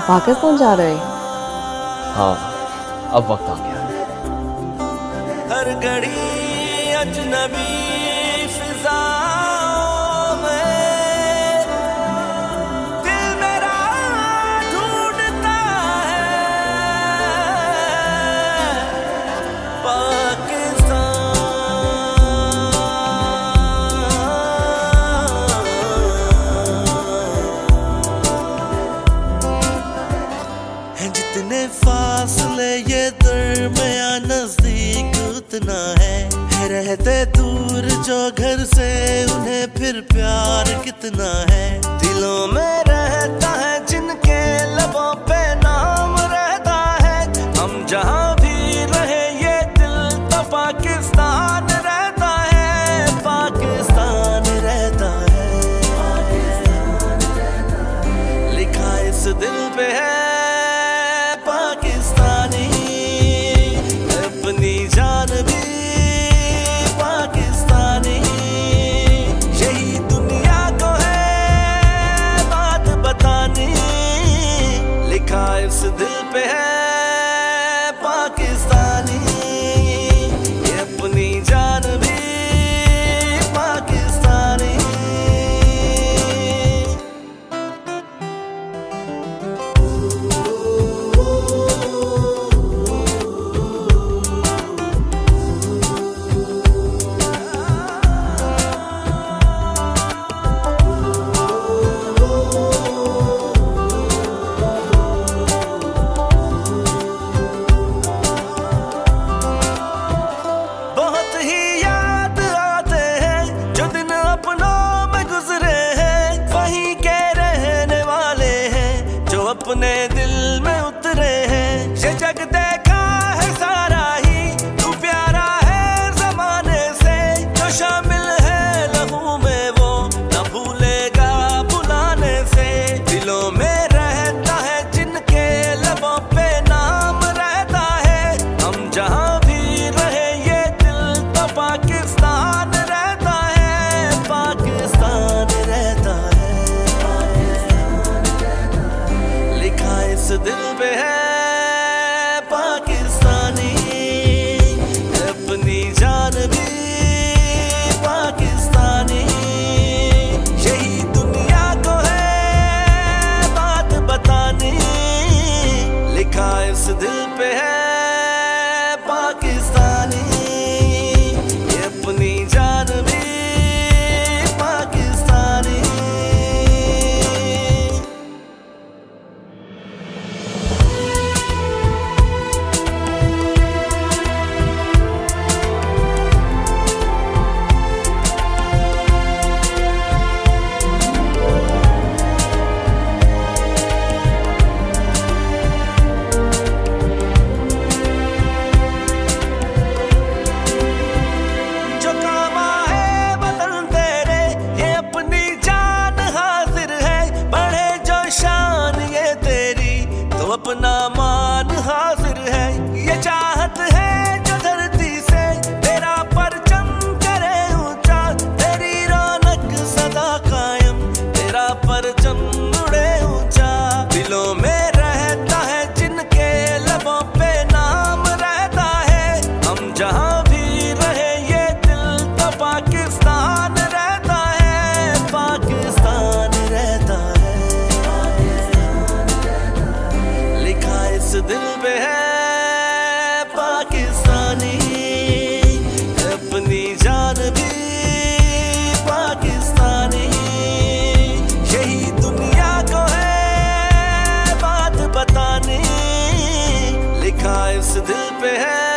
पाकिस्तान जा रहे? हाँ, अब वक्त आ गया है। हर घड़ी अजनबी फिजाओं में दिल मेरा ढूंढता है पाकिस्तान। जितने फासले ये दरमिया नजदीक उतना है रहते दूर जो घर से उन्हें फिर प्यार कितना है। दिलों में रहता है जिनके लबों पे नाम रहता है। हम जहाँ भी रहे ये दिल तो पाकिस्तान रहता है, पाकिस्तान रहता है, पाकिस्तान रहता है। लिखा इस दिल पे है पाकिस्तानी, अपनी जान भी पाकिस्तानी। यही दुनिया को है बात बतानी, लिखा इस दिल पे है पाकिस्तानी, ये अपनी जान भी पाकिस्तानी। अपने दिल में उतरे हैं ये जग देखा है सारा ही, तू प्यारा है जमाने से। जो शामिल है लहू में वो न भूलेगा बुलाने से। दिलों में रहता है जिनके लबों पे नाम रहता है। हम जहाँ भी रहे ये दिल तो पाकिस्तान रहता है, पाकिस्तान रहता है। इस दिल पे है पाकिस्तानी, अपनी जान भी पाकिस्तानी। यही दुनिया को है बात बतानी, लिखा इस दिल पे है पाकिस्तानी, ये अपनी जान भी पाकिस्तानी। अपना मान हाजिर है, ये चाहत है जो धरती से तेरा परचम करे ऊंचा। तेरी रौनक सदा कायम, तेरा परचम उड़े ऊंचा। दिलों में रहता है जिनके लबों पे नाम रहता है। हम जहाँ भी रहे ये दिल तो पाकिस्तान रहता है, पाकिस्तान रहता है। इस दिल पे है पाकिस्तानी, अपनी जान भी पाकिस्तानी। यही दुनिया को है बात बतानी, लिखा इस दिल पे है